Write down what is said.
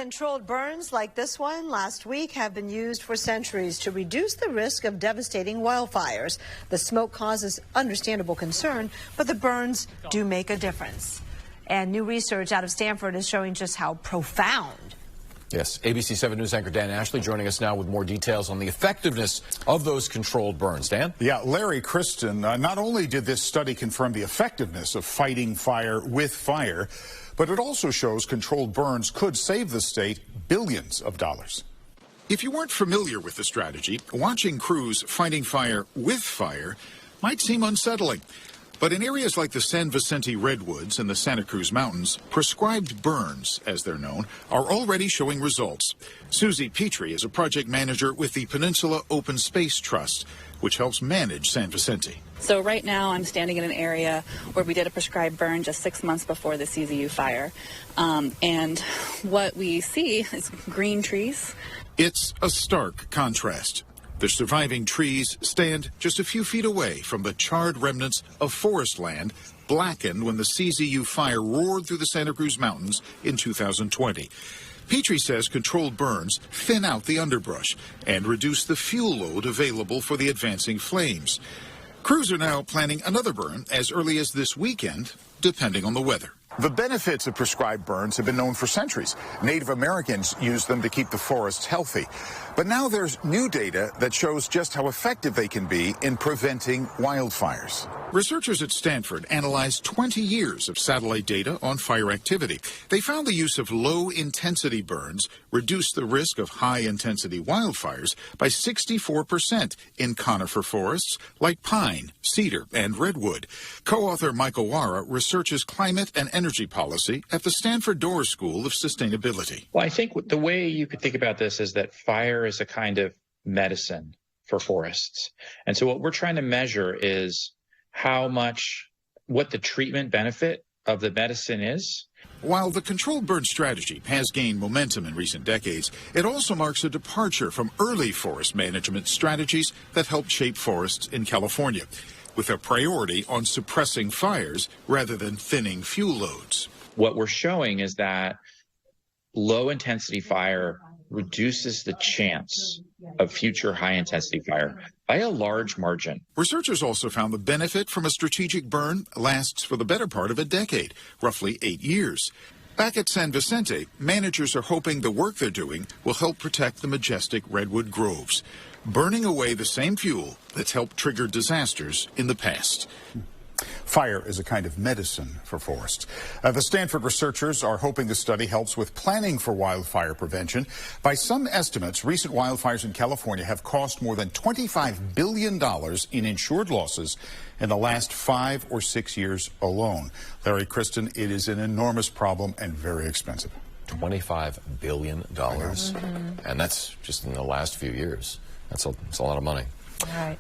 Controlled burns like this one last week have been used for centuries to reduce the risk of devastating wildfires. The smoke causes understandable concern, but the burns do make a difference. And new research out of Stanford is showing just how profound. Yes, ABC 7 News anchor Dan Ashley joining us now with more details on the effectiveness of those controlled burns. Dan? Yeah, Larry Kristen, not only did this study confirm the effectiveness of fighting fire with fire, but it also shows controlled burns could save the state billions of dollars. If you weren't familiar with the strategy, watching crews fighting fire with fire might seem unsettling. But in areas like the San Vicente Redwoods and the Santa Cruz Mountains, prescribed burns, as they're known, are already showing results. Susie Petrie is a project manager with the Peninsula Open Space Trust, which helps manage San Vicente. So right now I'm standing in an area where we did a prescribed burn just 6 months before the CZU fire. And what we see is green trees. It's a stark contrast. The surviving trees stand just a few feet away from the charred remnants of forest land blackened when the CZU fire roared through the Santa Cruz Mountains in 2020. Petrie says controlled burns thin out the underbrush and reduce the fuel load available for the advancing flames. Crews are now planning another burn as early as this weekend, depending on the weather. The benefits of prescribed burns have been known for centuries. Native Americans used them to keep the forests healthy. But now there's new data that shows just how effective they can be in preventing wildfires. Researchers at Stanford analyzed 20 years of satellite data on fire activity. They found the use of low-intensity burns reduced the risk of high-intensity wildfires by 64% in conifer forests like pine, cedar, and redwood. Co-author Michael Wara researches climate and energy policy at the Stanford Doerr School of Sustainability. Well, I think the way you could think about this is that fire is a kind of medicine for forests. And so what we're trying to measure is what the treatment benefit of the medicine is. While the controlled burn strategy has gained momentum in recent decades, it also marks a departure from early forest management strategies that helped shape forests in California, with a priority on suppressing fires rather than thinning fuel loads. What we're showing is that low-intensity fire reduces the chance of future high-intensity fire by a large margin. Researchers also found the benefit from a strategic burn lasts for the better part of a decade, roughly 8 years. Back at San Vicente, managers are hoping the work they're doing will help protect the majestic redwood groves, burning away the same fuel that's helped trigger disasters in the past. Fire is a kind of medicine for forests. The Stanford researchers are hoping the study helps with planning for wildfire prevention. By some estimates, recent wildfires in California have cost more than $25 billion in insured losses in the last 5 or 6 years alone. Larry Kristen, it is an enormous problem and very expensive. $25 billion. And that's just in the last few years. That's a lot of money. All right.